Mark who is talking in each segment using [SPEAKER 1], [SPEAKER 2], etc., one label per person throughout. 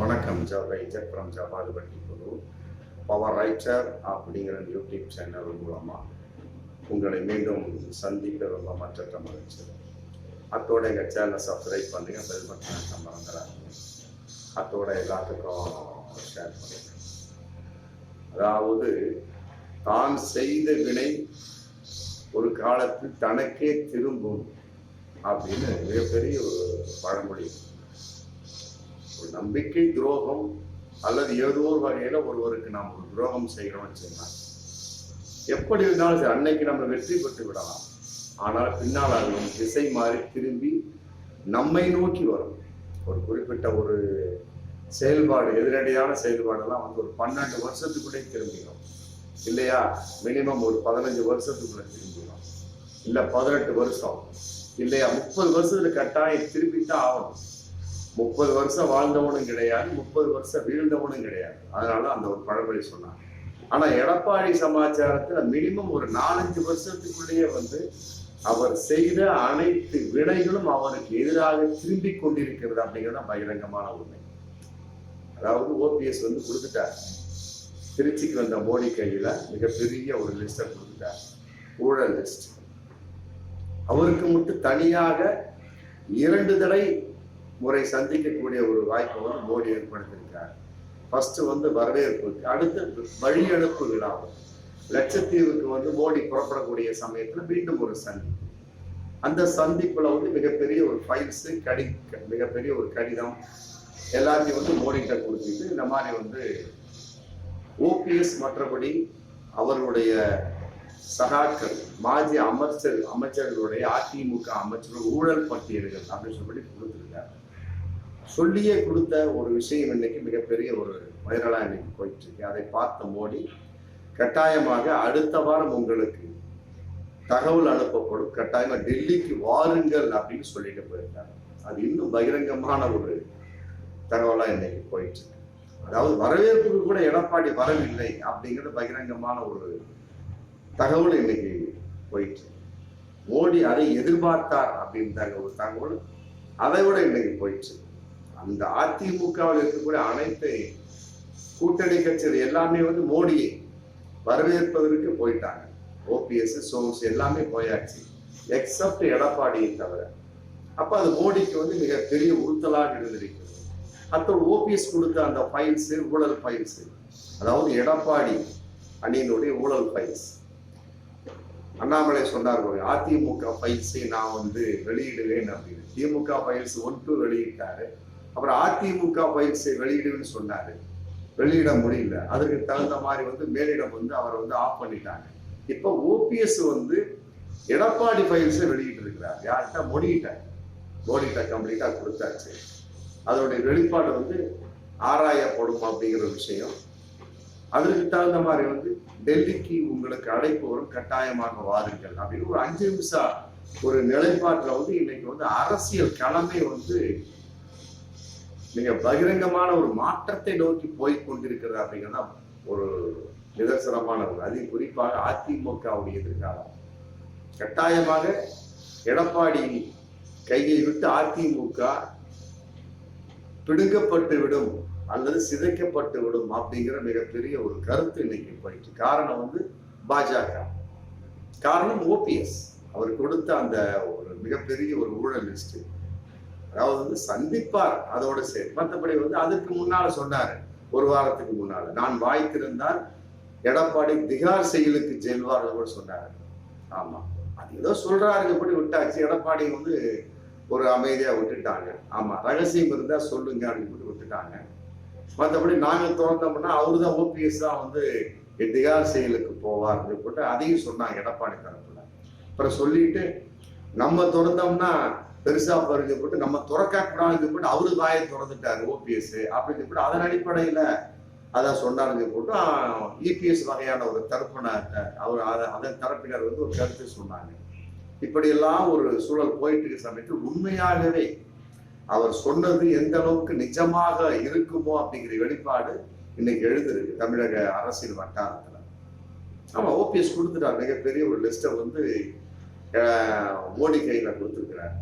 [SPEAKER 1] வணக்கம் writer from Jabadupatti Guru power writer அப்படிங்கிற YouTube channel மூலமாக உங்களை மீண்டும் சந்திக்க ரொம்ப மற்ற மகிழ்ச்சி. அத்தோட எங்கள் சேனலை சப்ஸ்கிரைப் பண்ணுங்க, பெல் பட்டனை மறந்துடாதீங்க. அத்தோட எல்லாத்துக்கும் ஷேர் பண்ணுங்க. அதாவது தான் செய்த வினை ஒரு காலத்தில் தனக்கே திரும்பும் அப்படின்னு மிகப்பெரிய ஒரு பழமொழி. ஒரு நம்பிக்கை துரோகம் அல்லது ஏதோ ஒரு வகையில ஒருவருக்கு நாம் ஒரு துரோகம் செய்யணும்னு சொன்னால் எப்படி இருந்தாலும் சரி, அன்னைக்கு நம்ம வெற்றி பெற்று விடலாம். ஆனால் பின்னால் அது திசை மாறி திரும்பி நம்மை நோக்கி வரும். ஒரு குறிப்பிட்ட ஒரு செயல்பாடு, எதிரடியான செயல்பாடெல்லாம் ஒரு 12 வருஷத்துக்குள்ளே திரும்பிடும் இல்லையா? மினிமம் ஒரு 15 வருஷத்துக்குள்ள திரும்பிடும், இல்லை 18 வருஷம் இல்லையா? 30 வருஷத்துல கட்டாயம் திரும்பித்தான் ஆகணும். 30 வருஷம் வாழ்ந்தவனும் கிடையாது, 30 வருஷம் வீழ்ந்தவனும் கிடையாது. அதனால அந்த ஒரு பழமொழி சொன்னாங்க. ஆனா எடப்பாடி சமாச்சாரத்துல மினிமம் ஒரு 4-5 வருஷத்துக்குள்ளேயே அவர் செய்த அனைத்து வினைகளும் அவருக்கு எதிராக திரும்பி கொண்டிருக்கிறது அப்படிங்கிறது பகிரங்கமான உண்மை. அதாவது ஓபிஎஸ் கொடுத்துட்டார். திருச்சிக்கு வந்த மோடி கையில மிகப்பெரிய ஒரு லிஸ்ட கொடுத்துட்டார், ஊழல் லிஸ்ட். அவருக்கு மட்டும் தனியாக 2 முறை சந்திக்கக்கூடிய ஒரு வாய்ப்பை மோடி ஏற்படுத்தியிருக்கார். ஃபர்ஸ்ட் வரவேற்பு, அடுத்து வழி அனுப்பு விழா. லட்சத்தீவுக்கு மோடி புறப்படக்கூடிய சமயத்துல மீண்டும் ஒரு சந்திப்பு. அந்த சந்திப்புல மிகப்பெரிய ஒரு ஃபைல்ஸ் மிகப்பெரிய ஒரு கடிதம் எல்லாத்தையும் மோடிகிட்ட கொடுத்துட்டு இந்த மாதிரி ஓபிஎஸ் மற்றபடி அவர்களுடைய சகாக்கள் மாஜி அமைச்சர்களுடைய அதிமுக அமைச்சர்கள் ஊழல் பட்டியல்கள் அப்படின்னு சொல்லி கொடுத்துருக்காரு. சொல்லியே கொடுத்த ஒரு விஷயம் இன்னைக்கு மிகப்பெரிய ஒரு வைரலா இன்னைக்கு போயிட்டு இருக்கு. அதை பார்த்த மோடி கட்டாயமாக அடுத்த வாரம் உங்களுக்கு தகவல் அனுப்பப்படும், கட்டாயமா டெல்லிக்கு வாருங்கள் அப்படின்னு சொல்லிட்டு போயிருக்காங்க. அது இன்னும் பகிரங்கமான ஒரு தகவலா இன்னைக்கு போயிட்டு இருக்கு. அதாவது வரவேற்புக்கு கூட எடப்பாடி வரவில்லை அப்படிங்கிறது பகிரங்கமான ஒரு தகவல் இன்னைக்கு போயிட்டு. மோடி அதை எதிர்பார்த்தார் அப்படின்னு ஒரு தகவல் அதை விட இன்னைக்கு போயிடுச்சு. அந்த அதிமுகவில் இருக்கக்கூடிய அனைத்து கூட்டணி கட்சிகள் எல்லாமே மோடியை வரவேற்பதற்கு போயிட்டாங்க. ஓபிஎஸ் சோர்ஸ் எல்லாமே போயாச்சு, எக்ஸப்ட் எடப்பாடியை தவிர. அப்ப அது மோடிக்கு மிகப்பெரிய உறுத்தலாக இருந்திருக்கிறது. அத்தோட ஓபிஎஸ் கொடுத்த அந்த ஃபைல்ஸ், ஊழல் ஃபைல்ஸ், அதாவது எடப்பாடி அணியினுடைய ஊழல் ஃபைல்ஸ். அண்ணாமலை சொன்னார், அதிமுக ஃபைல்ஸை நான் வெளியிடுவேன் அப்படின்னு. திமுக ஃபைல்ஸ் 1-2 வெளியிட்டாரு. அப்புறம் அதிமுக ஃபைல்ஸை வெளியிடுவேன்னு சொன்னாரு, வெளியிட முடியல. அதுக்கு தகுந்த மாதிரி மேலிடம் அவர் ஆஃப் பண்ணிட்டாங்க. இப்ப ஓபிஎஸ் எடப்பாடி ஃபைல்ஸை வெளியிட்டு இருக்கிறார். யார்கிட்ட? மோடிகிட்ட கம்ப்ளீட்டா கொடுத்தாச்சு. அதனுடைய வெளிப்பாடு ஆராயப்படும் அப்படிங்கிற விஷயம். அதற்கு தகுந்த மாதிரி டெல்லிக்கு உங்களுக்கு அழைப்பு வரும், கட்டாயமாக வாருங்கள் அப்படின்னு ஒரு 5 நிமிஷம் ஒரு நிலைப்பாட்டுல இன்னைக்கு அரசியல் களமே மிக பகிரங்கமான ஒரு மாற்றத்தை நோக்கி போய் கொண்டிருக்கிறது அப்படிங்கிறதா ஒரு நிதர்சனமான ஒரு. அதில் குறிப்பாக அதிமுகவுடைய எதிர்காலம் கட்டாயமாக எடப்பாடி கையை விட்டு அதிமுக பிடுங்கப்பட்டு விடும் அல்லது சிதைக்கப்பட்டு விடும் அப்படிங்கிற மிகப்பெரிய ஒரு கருத்து இன்னைக்கு போயிட்டு. காரணம் பாஜக, காரணம் ஓபிஎஸ். அவர் கொடுத்த அந்த ஒரு மிகப்பெரிய ஒரு ஊழல் லிஸ்ட். அதாவது சந்திப்பார், அதோட சரி. மற்றபடி அதுக்கு முன்னால சொன்னாரு, ஒரு வாரத்துக்கு முன்னால, நான் வாய்த்திருந்தால் எடப்பாடி திகார் செயலுக்கு செல்வார் கூட சொன்னாரு. ஆமா, அது ஏதோ சொல்றாரு, எப்படி விட்டாச்சு. எடப்பாடி ஒரு அமைதியா விட்டுட்டாங்க. ஆமா, ரகசியம் இருந்தா சொல்லுங்க அப்படின்னு விட்டுட்டாங்க. மற்றபடி நாங்க திறந்தோம்னா அவருதான் ஓபிஎஸ் தான் திகார் செயலுக்கு போவார்னு போட்டு அதையும் சொன்னாங்க எடப்பாடி தரப்புல. அப்புறம் சொல்லிட்டு நம்ம திறந்தோம்னா பெருசா பறிஞ்சு போட்டு நம்ம துறக்கூடாதுன்னு போட்டு அவரு வாயை திறந்துட்டாரு ஓபிஎஸ் அப்படின்னு போட்டு அதன் அடிப்படையில அதான் சொன்னாருன்னு போட்டு இபிஎஸ் வகையான ஒரு தரப்பின அவர் அதன் தரப்பினர் ஒரு கருத்து சொன்னாங்க. இப்படியெல்லாம் ஒரு சூழல் போயிட்டு இருக்க சமயத்தில் உண்மையாகவே அவர் சொன்னது எந்த அளவுக்கு நிஜமாக இருக்குமோ அப்படிங்கிற வெளிப்பாடு இன்னைக்கு எழுதிருக்கு தமிழக அரசியல் வட்டாரத்துல. ஆமா, ஓபிஎஸ் கொடுத்துட்டார். மிகப்பெரிய ஒரு லிஸ்ட மோடி கையில கொடுத்துருக்கிறார்.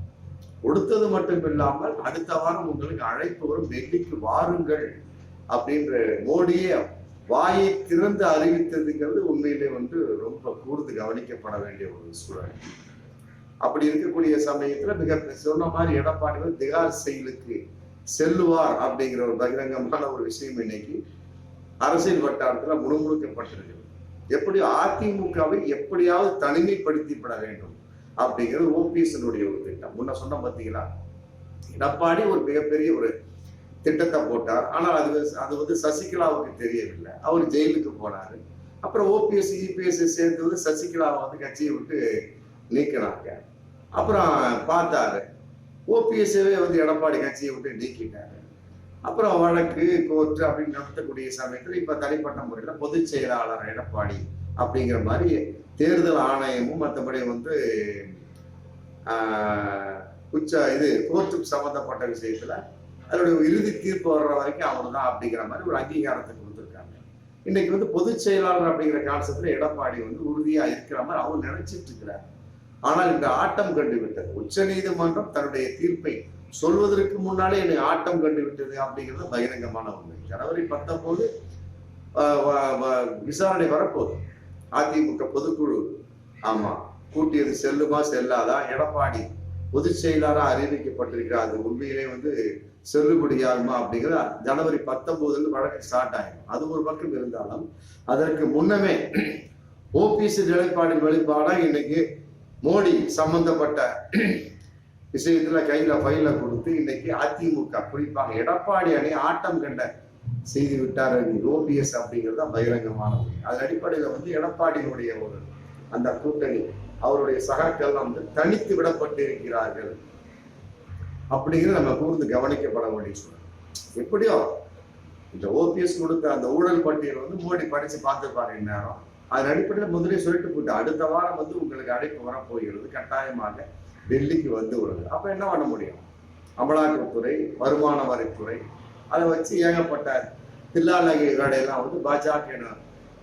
[SPEAKER 1] கொடுத்தது மட்டும் இல்லாமல் அடுத்த வாரம் உங்களுக்கு அழைப்பு வரும், டெல்லிக்கு வாருங்கள் அப்படின்ற மோடியே வாயை திறந்து அறிவித்ததுங்கிறது உண்மையிலே ரொம்ப கூர்ந்து கவனிக்கப்பட வேண்டிய ஒரு சூழல். அப்படி இருக்கக்கூடிய சமயத்துல மிக சொன்ன மாதிரி எடப்பாடி திகார் செயலுக்கு செல்லுவார் அப்படிங்கிற ஒரு பகிரங்கமான ஒரு விஷயம் இன்னைக்கு அரசியல் வட்டாரத்துல முழுமுழுக்கப்பட்டிருக்கு. எப்படி அதிமுகவை எப்படியாவது தனிமைப்படுத்திப்பட வேண்டும் அப்படிங்கிறது ஓபிஎஸ் ஒரு திட்டம். முன்ன சொன்ன பார்த்தீங்களா, எடப்பாடி ஒரு மிகப்பெரிய ஒரு திட்டத்தை போட்டார். ஆனால் அது சசிகலாவுக்கு தெரியவில்லை. அவர் ஜெயிலுக்கு போனாரு. அப்புறம் ஓபிஎஸ் இபிஎஸ் சேர்ந்து சசிகலாவை கட்சியை விட்டு நீக்கினாங்க. அப்புறம் பார்த்தாரு, ஓபிஎஸ்வே எடப்பாடி கட்சியை விட்டு நீக்கிட்டாரு. அப்புறம் வழக்கு கோர்ட்டு அப்படின்னு நடத்தக்கூடிய சமயத்தில் இப்ப தனிப்பட்ட முறையில பொதுச் செயலாளர் எடப்பாடி அப்படிங்கிற மாதிரி தேர்தல் ஆணையமும் மற்றபடி கோர்ட்டுக்கு சம்பந்தப்பட்ட விஷயத்துல அதனுடைய இறுதி தீர்ப்பு வர்ற வரைக்கும் அவர் தான் அப்படிங்கிற மாதிரி ஒரு அங்கீகாரத்தை கொடுத்துருக்காங்க. இன்னைக்கு பொதுச் செயலாளர் அப்படிங்கிற கான்செப்ட்ல எடப்பாடி உறுதியா இருக்கிற மாதிரி அவர் நினைச்சிட்டு இருக்கிறார். ஆனால் இந்த ஆட்டம் கண்டு விட்டது. உச்ச நீதிமன்றம் தன்னுடைய தீர்ப்பை சொல்வதற்கு முன்னாலே என்னை ஆட்டம் கண்டு விட்டது அப்படிங்கிறது பகிரங்கமான உண்மை. ஜனவரி 19 விசாரணை வரப்போகுது. அதிமுக பொதுக்குழு கூட்டியது செல்லுமா செல்லாதா, எடப்பாடி பொதுச் செயலாளராக அறிவிக்கப்பட்டிருக்கிறார், அது உண்மையிலே செல்லுபடியாகுமா அப்படிங்கிற ஜனவரி 19 வழக்கு ஸ்டார்ட் ஆகும். அது ஒரு பக்கம் இருந்தாலும் அதற்கு முன்னமே ஓபிஎஸ் நிலைப்பாடின் வெளிப்பாடா இன்னைக்கு மோடி சம்பந்தப்பட்ட விஷயத்துல கையில ஃபைல கொடுத்து இன்னைக்கு அதிமுக குறிப்பாக எடப்பாடி அணி ஆட்டம் கண்ட செய்து விட்டார் ஓபிஎஸ் அப்படிங்கிறது தான் பகிரங்கமான. அதன் அடிப்படையில எடப்பாடியினுடைய அந்த கூட்டணி அவருடைய சகாக்கள் தனித்து விடப்பட்டு இருக்கிறார்கள் அப்படிங்கிறது நம்ம கூர்ந்து கவனிக்கப்பட வேண்டிய சூழல். எப்படியோ இந்த ஓபிஎஸ் கொடுத்த அந்த ஊழல் பட்டியல் மோடி படிச்சு பார்த்துப்பாரு இந்நேரம். அதன் அடிப்படையில் முதலே சொல்லிட்டு போட்டு அடுத்த வாரம் உங்களுக்கு அழைப்பு வரப்போகிறது, கட்டாயமாக டெல்லிக்கு வருது. அப்ப என்ன பண்ண முடியும்? அமலாக்கத்துறை, வருமான வரித்துறை, அதை வச்சு ஏகப்பட்ட தில்லாலகை வேலையெல்லாம் பாஜக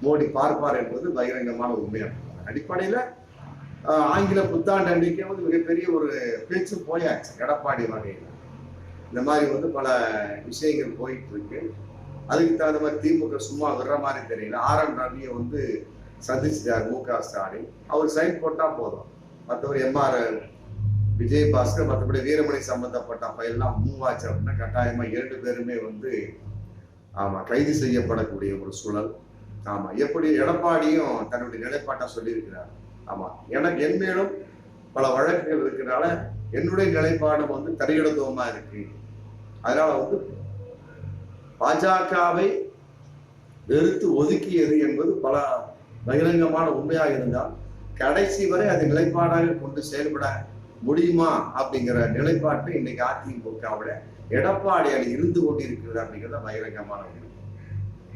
[SPEAKER 1] மோடி பார்ப்பார் என்பது பகிரங்கமான உண்மையான அடிப்படையில ஆங்கில புத்தாண்டு அன்றைக்கே மிகப்பெரிய ஒரு பேச்சு போயாச்சு எடப்பாடி வகையில். இந்த மாதிரி பல விஷயங்கள் போயிட்டு இருக்கு. அதுக்கு தகுந்த மாதிரி திமுக சும்மா விடுற மாதிரி தெரியல. ஆர்.என். ரவியை சந்திச்சிட்டார் மு.க. ஸ்டாலின். அவர் சைன் போட்டா போதும். மற்றவர் எம்.ஆர். விஜயபாஸ்கர் மற்றபடி வீரமணி சம்பந்தப்பட்ட ஃபைல்லாம் மூவ் ஆச்சு அப்படின்னா கட்டாயமா 2 பேருமே கைது செய்யப்படக்கூடிய ஒரு சூழல். எப்படி எடப்பாடியும் தன்னுடைய நிலைப்பாட்டை சொல்லியிருக்கிறார். எனக்கு என் மேலும் பல வழக்குகள் இருக்கிறனால என்னுடைய நிலைப்பாடும் தரையிடத்துவமா இருக்கு. அதனால பாஜகவை வெறுத்து ஒதுக்கியது என்பது பல பகிரங்கமான உண்மையாக இருந்தால் கடைசி வரை அது நிலைப்பாடாக கொண்டு செயல்பட முடியுமா அப்படிங்கிற நிலைப்பாட்டு இன்னைக்கு அதிமுகவோட எடப்பாடி அணி இருந்து கொண்டிருக்கிறது அப்படிங்கிறத பகிரங்கமான உண்மை.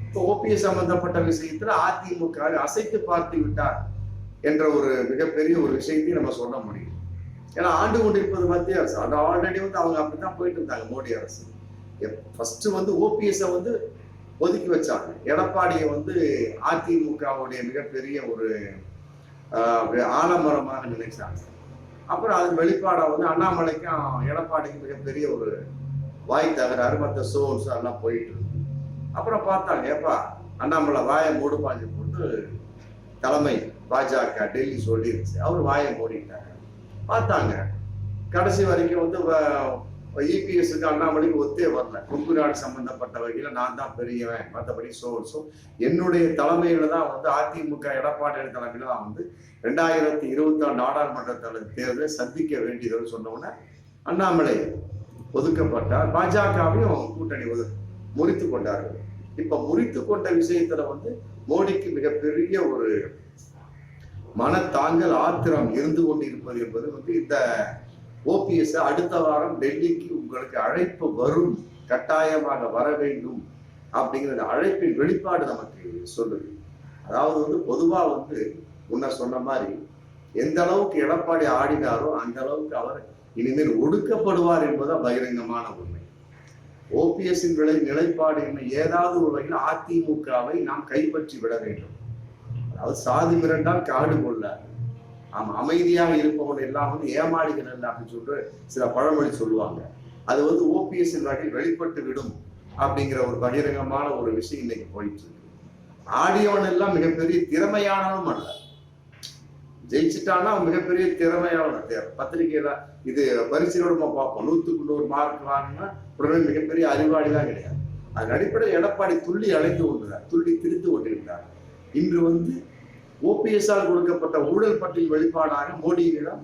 [SPEAKER 1] இப்போ ஓபிஎஸ் சம்பந்தப்பட்ட விஷயத்துல அதிமுக அசைத்து பார்த்து விட்டார் என்ற ஒரு மிகப்பெரிய ஒரு விஷயத்தையும் நம்ம சொல்ல முடியும். ஏன்னா ஆண்டு கொண்டிருப்பது மத்திய அரசு. அது ஆல்ரெடி அவங்க அப்படித்தான் போயிட்டு இருந்தாங்க மோடி அரசு. ஃபர்ஸ்ட் ஓபிஎஸ் ஒதுக்கி வச்சாங்க. எடப்பாடியை அதிமுகவுடைய மிகப்பெரிய ஒரு ஆலமரமாக நினைச்சாங்க. அப்புறம் அது வெளிப்பாடா அண்ணாமலைக்கும் எடப்பாடிக்கு மிகப்பெரிய ஒரு வாய் தகராறு, மற்ற சோர்ஸ் எல்லாம் போயிட்டு இருக்கு. அப்புறம் பார்த்தாங்க, ஏப்பா அண்ணாமலை வாயை மூடுபாஞ்சு போட்டு தலைமை பாஜக டெல்லி சொல்லிருச்சு, அவர் வாயை மூடிட்டாங்க. பார்த்தாங்க கடைசி வரைக்கும் இபிஎஸ்க்கு அண்ணாமலைக்கு ஒத்தே வரல. கொங்கு நாடு சம்பந்தப்பட்ட வகையில நான் தான் பெரியவன், மற்றபடி சோர்ஸும் என்னுடைய தலைமையில தான் அதிமுக எடப்பாடி தலைமையில தான் 2024 நாடாளுமன்ற தேர்தலை சந்திக்க வேண்டியதுன்னு சொன்னோன்னே அண்ணாமலை ஒதுக்கப்பட்டார். பாஜகவையும் கூட்டணி முறித்து கொண்டார்கள். இப்ப முறித்து கொண்ட விஷயத்துல மோடிக்கு மிகப்பெரிய ஒரு மனத்தாங்கல், ஆத்திரம் இருந்து கொண்டிருப்பது என்பது இந்த ஓபிஎஸ் அடுத்த வாரம் டெல்லிக்கு உங்களுக்கு அழைப்பு வரும், கட்டாயமாக வர வேண்டும் அப்படிங்கிற அழைப்பின் வெளிப்பாடு நமக்கு சொல்லுது. அதாவது பொதுவா முன்ன சொன்ன மாதிரி எந்த அளவுக்கு எடப்பாடி ஆடினாரோ அந்த அளவுக்கு அவர் இனிமேல் ஒடுக்கப்படுவார் என்பதுதான் பகிரங்கமான உண்மை. ஓபிஎஸ்ஸின் நிலைப்பாடு என்ன, ஏதாவது ஒரு வகையில் அதிமுகவை நாம் கைப்பற்றி விட வேண்டும். அதாவது சாதி மிரண்டால் காடு கொள்ள, ஆமா, அமைதியாக இருப்பவன் எல்லாம் வந்து ஏமாளிகள் அல்ல அப்படின்னு சொல்லிட்டு சில பழமொழி சொல்லுவாங்க. அது வந்து ஓபிஎஸ் வகையில் வெளிப்பட்டு விடும் அப்படிங்கிற ஒரு பகிரங்கமான ஒரு விஷயம் இன்னைக்கு போயிட்டு இருக்கு. ஆடியவன் எல்லாம் மிகப்பெரிய திறமையானவனும் அல்ல. ஜெயிச்சுட்டான்னா மிகப்பெரிய திறமையானவன். பத்திரிகையில இது பரிசீலனை பார்ப்போம், 100க்கு 100 மார்க் வாங்கினா உடனே மிகப்பெரிய அறிவாளிதான் கிடையாது. அதன் அடிப்படையில் எடப்பாடி துள்ளி அழைத்து கொண்டிருந்தார், துள்ளி திரித்து கொண்டிருந்தார். இன்று வந்து ஓபிஎஸ்ஆல் கொடுக்கப்பட்ட ஊழல் பட்டியல் வெளிப்பாடாக மோடியிடம்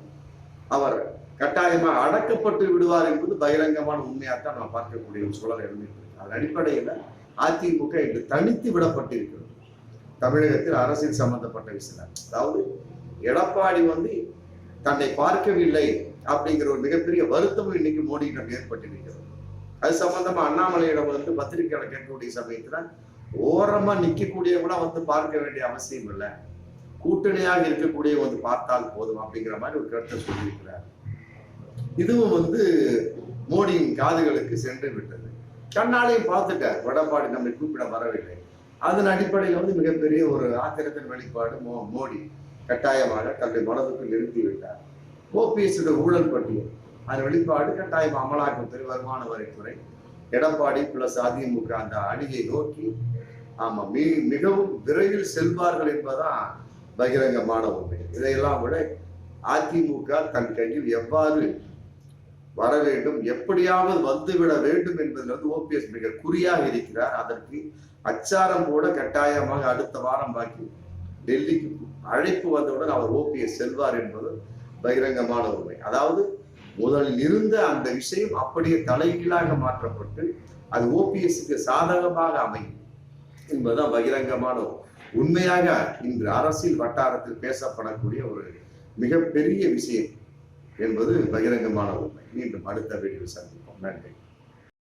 [SPEAKER 1] அவர் கட்டாயமாக அடக்கப்பட்டு விடுவார் என்பது பகிரங்கமான உண்மையாகத்தான் நாம் பார்க்கக்கூடிய ஒரு சூழல் இருந்திருக்கு. அதன் அடிப்படையில் அதிமுக இன்று தனித்து விடப்பட்டிருக்கிறது தமிழகத்தில் அரசியல் சம்பந்தப்பட்ட விஷயம். அதாவது எடப்பாடி வந்து தன்னை பார்க்கவில்லை அப்படிங்கிற ஒரு மிகப்பெரிய வருத்தமும் இன்னைக்கு மோடியிடம் ஏற்பட்டிருக்கிறது. அது சம்பந்தமா அண்ணாமலையிடம் வந்து பத்திரிகையாளர் கேட்கக்கூடிய சமயத்துல ஓரமா நிக்கக்கூடியவங்களா வந்து பார்க்க வேண்டிய அவசியம் இல்லை, கூட்டணியாக இருக்கக்கூடிய வந்து பார்த்தால் போதும் அப்படிங்கிற மாதிரி ஒரு கருத்தை சொல்லியிருக்கிறார். இதுவும் வந்து மோடியின் காதுகளுக்கு சென்று விட்டது. கண்ணாலையும் பார்த்துட்டார், எடப்பாடி நம்மை கூப்பிட வரவில்லை. அதன் அடிப்படையில் வந்து மிகப்பெரிய ஒரு ஆத்திரத்தின் வெளிப்பாடு மோடி கட்டாயமாக தன்னுடைய மனதுக்கு நிறுத்தி விட்டார். ஓபிஎஸ் ஊழல் பட்டியல் அதன் வெளிப்பாடு கட்டாயம் அமலாக்கத்துறை, வருமான வரித்துறை, எடப்பாடி பிளஸ் அதிமுக அந்த அணியை நோக்கி ஆமா மிகவும் விரைவில் செல்வார்கள் என்பதுதான் பகிரங்கமான உண்மை. இதையெல்லாம் விட அதிமுக தன் கையில் எவ்வாறு வர வேண்டும், எப்படியாவது வந்துவிட வேண்டும் என்பதில் வந்து ஓபிஎஸ் மிக குறியாக இருக்கிறார். அதற்கு அச்சாரம் கூட கட்டாயமாக அடுத்த வாரம் பாக்கி டெல்லிக்கு அழைப்பு வந்தவுடன் அவர் ஓபிஎஸ் செல்வார் என்பது பகிரங்கமான உண்மை. அதாவது முதலில் இருந்த அந்த விஷயம் அப்படியே தலைகீழாக மாற்றப்பட்டு அது ஓபிஎஸ்க்கு சாதகமாக அமையும் என்பதுதான் பகிரங்கமான உண்மையாக இன்று அரசியல் வட்டாரத்தில் பேசப்படக்கூடிய ஒரு மிகப்பெரிய விஷயம் என்பது பகிரங்கமான உண்மை. மீண்டும் அடுத்த வீடியோவில் சந்திப்போம். நன்றி.